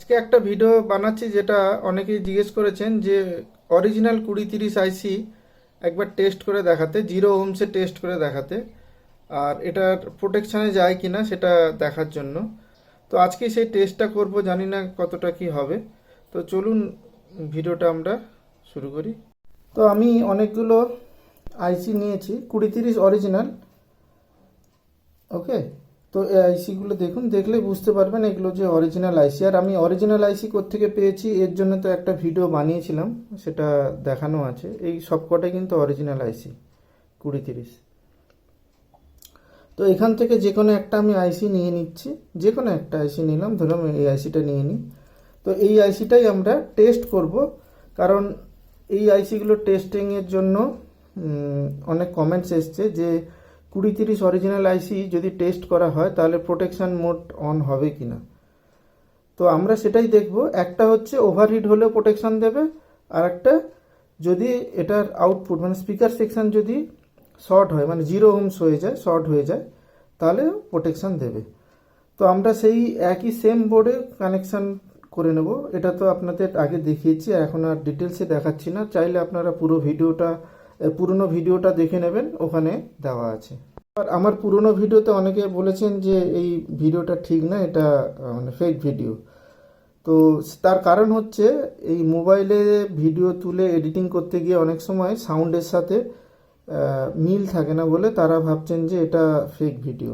আজকে একটা ভিডিও বানাচ্ছি যেটা অনেকেই জিজ্ঞেস করেছেন যে অরিজিনাল 2030 আইসি একবার টেস্ট করে দেখাতে, জিরো ওহমসে টেস্ট করে দেখাতে, আর এটার প্রোটেকশানে যায় কিনা সেটা দেখার জন্য। তো আজকে সেই টেস্টটা করব, জানি না কতটা কি হবে। তো চলুন ভিডিওটা আমরা শুরু করি। তো আমি অনেকগুলো আইসি নিয়েছি 2030 অরিজিনাল। ওকে, তো এই আইসিগুলো দেখুন, দেখলে বুঝতে পারবেন এগুলো যে অরিজিনাল আইসি। আর আমি অরিজিনাল আইসি কোত্থেকে পেয়েছি এর জন্য তো একটা ভিডিও বানিয়েছিলাম, সেটা দেখানো আছে। এই সবকটাই কিন্তু অরিজিনাল আইসি 2030। তো এখান থেকে যে কোনো একটা আমি আইসি নিয়ে নিচ্ছি, যে কোনো একটা আইসি নিলাম, ধরুন এই আইসিটা নিয়ে নিই। তো এই আইসিটাই আমরা টেস্ট করব, কারণ এই আইসিগুলো টেস্টিংয়ের জন্য অনেক কমেন্টস এসছে যে 2030 অরিজিনাল আইসি যদি টেস্ট করা হয় তাহলে প্রোটেকশান মোড অন হবে কি না। তো আমরা সেটাই দেখব। একটা হচ্ছে ওভারহিট হলেও প্রোটেকশান দেবে, আর একটা যদি এটার আউটপুট মানে স্পিকার সেকশন যদি শর্ট হয়, মানে জিরো ওহমস হয়ে যায়, শর্ট হয়ে যায়, তাহলে প্রোটেকশান দেবে। তো আমরা সেই একই সেম বোর্ডে কানেকশান করে নেব। এটা তো আপনাদের আগে দেখিয়েছি, এখন আর ডিটেলসে দেখাচ্ছি না। চাইলে আপনারা পুরনো ভিডিওটা দেখে নেবেন, ওখানে দেওয়া আছে। আর আমার পুরনো ভিডিওতে অনেকে বলেছেন যে এই ভিডিওটা ঠিক না, এটা মানে ফেক ভিডিও। তো তার কারণ হচ্ছে এই মোবাইলে ভিডিও তুলে এডিটিং করতে গিয়ে অনেক সময় সাউন্ডের সাথে মিল থাকে না বলে তারা ভাবছেন যে এটা ফেক ভিডিও।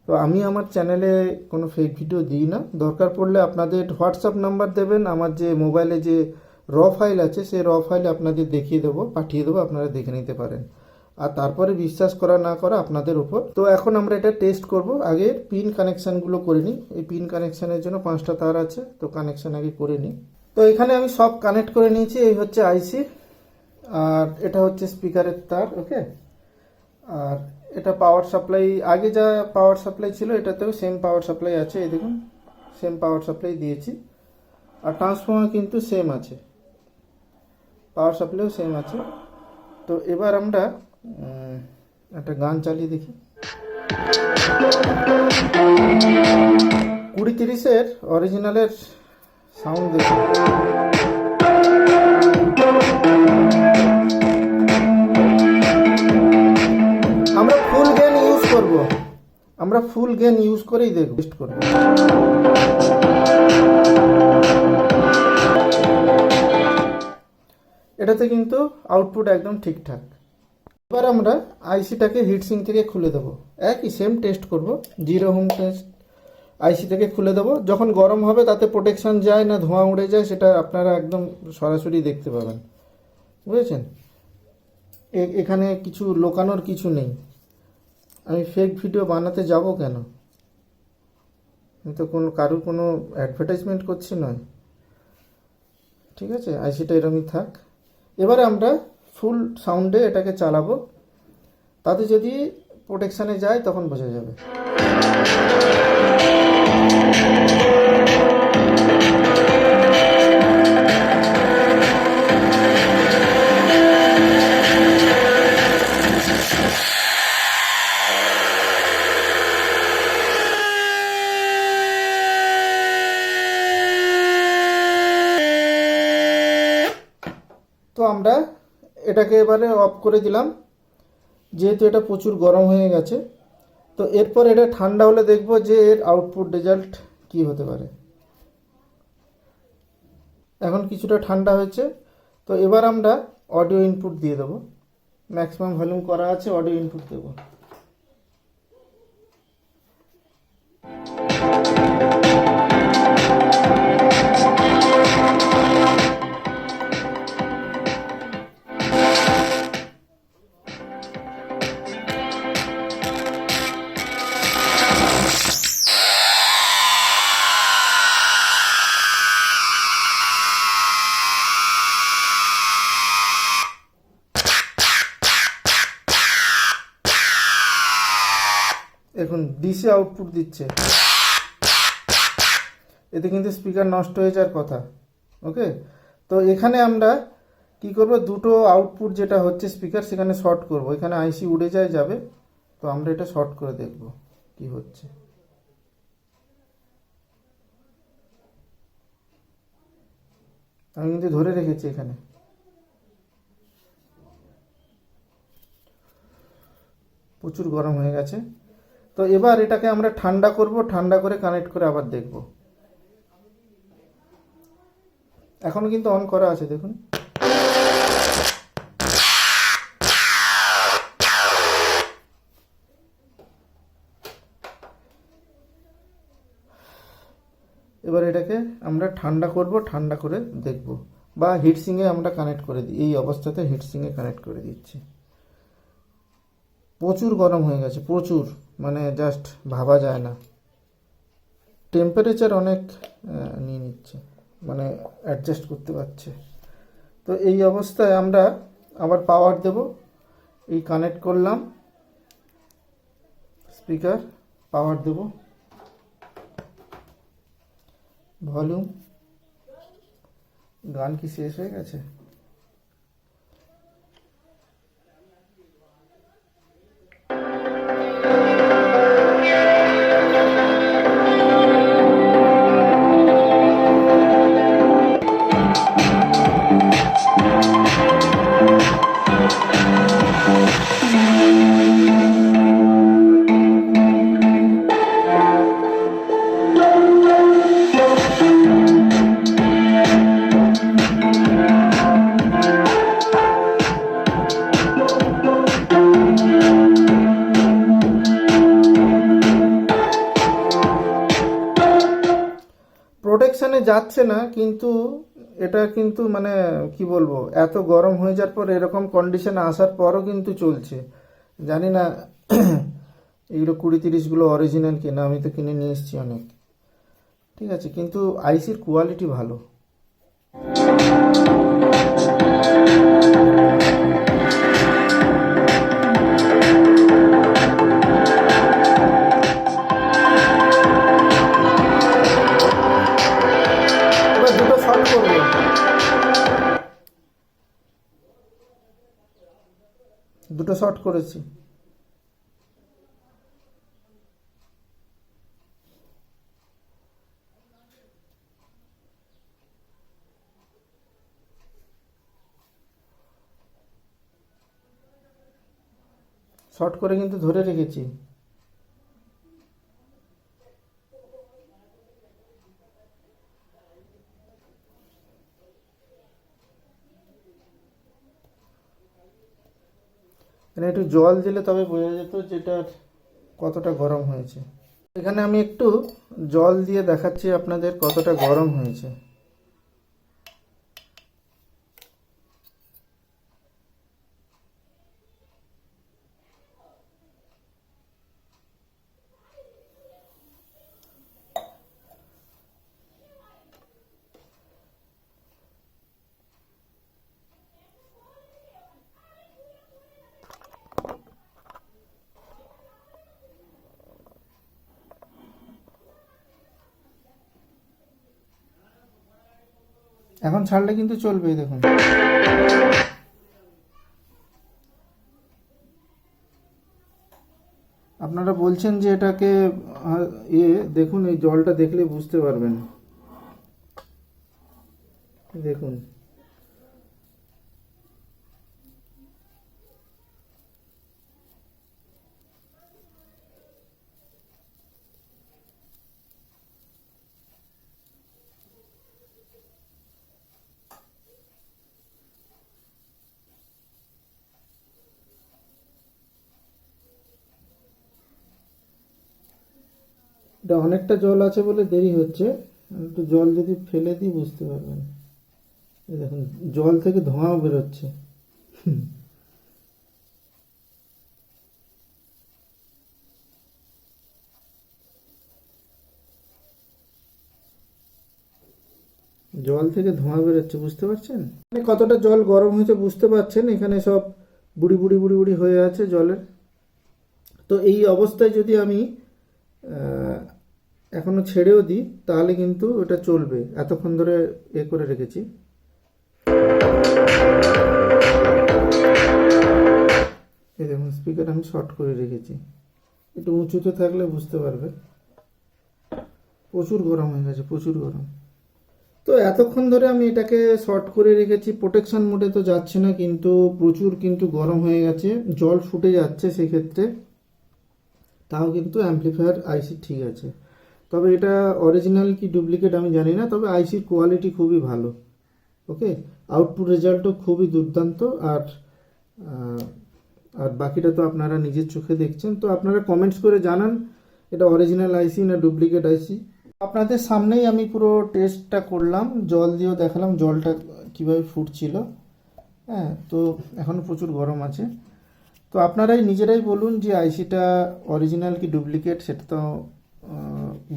তো আমি আমার চ্যানেলে কোনো ফেক ভিডিও দিই না। দরকার পড়লে আপনাদের হোয়াটসঅ্যাপ নাম্বার দেবেন, আমার যে মোবাইলে যে র ফাইল আছে সেই র ফাইল আপনাদের দেখিয়ে দেবো, পাঠিয়ে দেবো, আপনারা দেখে নিতে পারেন। আর তারপরে বিশ্বাস করা না করা আপনাদের উপর। তো এখন আমরা এটা টেস্ট করব। আগে পিন কানেকশানগুলো করে নিই। এই পিন কানেকশানের জন্য 5টা তার আছে, তো কানেকশান আগে করে নিই। তো এখানে আমি সব কানেক্ট করে নিয়েছি। এই হচ্ছে আইসি, আর এটা হচ্ছে স্পিকারের তার। ওকে, আর এটা পাওয়ার সাপ্লাই, আগে যা পাওয়ার সাপ্লাই ছিল এটাতেও সেম পাওয়ার সাপ্লাই আছে। এই দেখুন, সেম পাওয়ার সাপ্লাই দিয়েছি। আর ট্রান্সফর্মার কিন্তু সেম আছে, পাওয়ার সাপ্লাইও সেম আছে। তো এবার আমরা একটা গান চালিয়ে দেখি। 2030-এর অরিজিনালের সাউন্ড দেখি। আমরা ফুল গেন ইউজ করব, আমরা ফুল গেন ইউজ করেই দেখব, টেস্ট করব। এটাতে কিন্তু আউটপুট একদম ঠিকঠাক। এবার আমরা আইসিটাকে হিটসিং থেকে খুলে দেবো, একই সেম টেস্ট করব। জিরো হোম টেস্ট আইসি থেকে খুলে দেবো। যখন গরম হবে তাতে প্রোটেকশন যায় না ধোঁয়া উড়ে যায়, সেটা আপনারা একদম সরাসরি দেখতে পাবেন। বুঝেছেন? এখানে কিছু লোকানোর কিছু নেই। আমি ফেক ভিডিও বানাতে যাব কেন? আমি তো কারোর কোনো অ্যাডভার্টাইজমেন্ট করছি নয়। ঠিক আছে, আইসিটা এরকমই থাক। এবারে আমরা ফুল সাউন্ডে এটাকে চালাবো, তাতে যদি প্রোটেকশানে যায় তখন বোঝা যাবে। তো আমরা এটাকে এবারে অফ করে দিলাম, যেহেতু এটা প্রচুর গরম হয়ে গেছে। তো এরপর এটা ঠান্ডা হলে দেখব যে এর আউটপুট রেজাল্ট কি হতে পারে। এখন কিছুটা ঠান্ডা হয়েছে। তো এবার আমরা অডিও ইনপুট দিয়ে দেবো। ম্যাক্সিমাম ভলিউম করা আছে, অডিও ইনপুট দেবো। এখন ডিসি আউটপুট দিচ্ছে, এতে কিন্তু স্পিকার নষ্ট হয়ে যাওয়ার কথা। ওকে, তো এখানে আমরা কি করব, দুটো আউটপুট যেটা হচ্ছে স্পিকার সেখানে শর্ট করব। এখানে আইসি উড়ে যাবে। তো আমরা এটা শর্ট করে দেখব কি হচ্ছে। আমি কিন্তু ধরে রেখেছি এখানে। প্রচুর গরম হয়ে গেছে। তো এবার এটাকে আমরা ঠান্ডা করব, ঠান্ডা করে কানেক্ট করে আবার দেখব। এখনো কিন্তু অন করা আছে, দেখুন। এবার এটাকে আমরা ঠান্ডা করব, ঠান্ডা করে দেখব, বা হিটসিংয়ে আমরা কানেক্ট করে দিই। এই অবস্থাতে হিটসিংয়ে কানেক্ট করে দিচ্ছি। প্রচুর গরম হয়ে গেছে, প্রচুর, মানে জাস্ট ভাবা যায় না। টেম্পারেচার অনেক নিয়ে নিচ্ছে, মানে অ্যাডজাস্ট করতে পারছে। তো এই অবস্থায় আমরা আবার পাওয়ার দেব। এই কানেক্ট করলাম স্পিকার, পাওয়ার দেব, ভলিউম। গান কি শেষ হয়ে গেছে? প্রোটেকশানে যাচ্ছে না, কিন্তু এটা কিন্তু মানে কি বলবো, এত গরম হয়ে যাওয়ার পর, এরকম কন্ডিশনে আসার পরও কিন্তু চলছে। জানি না এগুলো 20-30গুলো অরিজিনাল কিনা, আমি তো কিনে নিয়ে এসেছি অনেক। ঠিক আছে, কিন্তু আইসির কোয়ালিটি ভালো। এবার দুটো শর্ট করবো, দুটো শর্ট করেছি। শর্ট করে কিন্তু ধরে রেখেছি। মানে একটু জল দিলে তবে বোঝা যেত যেটার কতটা গরম হয়েছে। এখানে আমি একটু জল দিয়ে দেখাচ্ছি আপনাদের কতটা গরম হয়েছে। এখন ছাড়লে কিন্তু চলবে, দেখুন। আপনারা বলছেন যে এটাকে দেখুন, এই জলটা দেখলে বুঝতে পারবেন। দেখুন, এটা অনেকটা জল আছে বলে দেরি হচ্ছে। একটু জল যদি ফেলে দিই বুঝতে পারবেন। এই দেখুন, জল থেকে ধোঁয়াও বেরোচ্ছে। জল থেকে ধোঁয়া বেরোচ্ছে, বুঝতে পারছেন? মানে কতটা জল গরম হয়েছে বুঝতে পারছেন। এখানে সব বুড়ি বুড়ি বুড়ি বুড়ি হয়ে আছে জলের। তো এই অবস্থায় যদি আমি এখনো ছেড়েও দিই তাহলে কিন্তু এটা চলবে। এতক্ষণ ধরে করে রেখেছি। এই দেখুন, স্পিকার আমি শর্ট করে রেখেছি। একটু উঁচুতে থাকলে বুঝতে পারবে। প্রচুর গরম হয়ে গেছে, প্রচুর গরম। তো এতক্ষণ ধরে আমি এটাকে শর্ট করে রেখেছি, প্রোটেকশন মোডে তো যাচ্ছে না, কিন্তু প্রচুর কিন্তু গরম হয়ে গেছে, জল ফুটে যাচ্ছে সেক্ষেত্রে। তাও কিন্তু অ্যাম্পলিফায়ার আইসি ঠিক আছে। তবে এটা অরিজিনাল কি ডুপ্লিকেট আমি জানি না, তবে আইসির কোয়ালিটি খুবই ভালো। ওকে, আউটপুট রেজাল্টও খুবই দুর্দান্ত। আর আহ, আর বাকিটা তো আপনারা নিজের চোখে দেখছেন। তো আপনারা কমেন্টস করে জানান এটা অরিজিনাল আইসি না ডুপ্লিকেট আইসি। আপনাদের সামনেই আমি পুরো টেস্টটা করলাম, জল দিয়েও দেখালাম জলটা কিভাবে ফুটছিল। হ্যাঁ, তো এখনও প্রচুর গরম আছে। তো আপনারাই নিজেরাই বলুন যে আইসিটা অরিজিনাল কি ডুপ্লিকেট, সেটা তো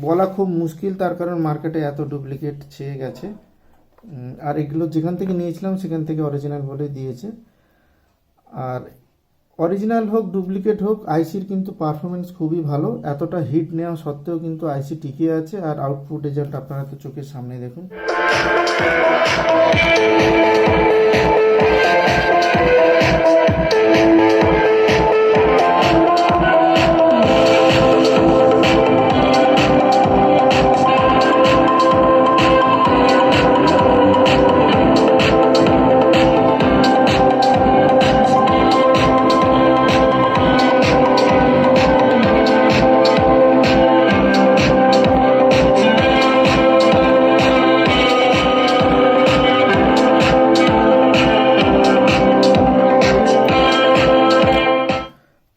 বলা খুব মুশকিল, তার কারণ মার্কেটে এত ডুপ্লিকেট ছেয়ে গেছে। আর এগুলো যেখান থেকে নিয়েছিলাম সেখান থেকে অরিজিনাল বলে দিয়েছে। আর অরিজিনাল হোক ডুপ্লিকেট হোক, আইসির কিন্তু পারফরমেন্স খুবই ভালো। এতটা হিট নেওয়া সত্ত্বেও কিন্তু আইসি টিকে আছে। আর আউটপুট রেজাল্ট আপনারা তো চোখের সামনে দেখুন।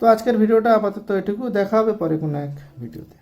তো আজকের ভিডিওটা আপাতত এটুকু, দেখা হবে পরে কোনো এক ভিডিওতে।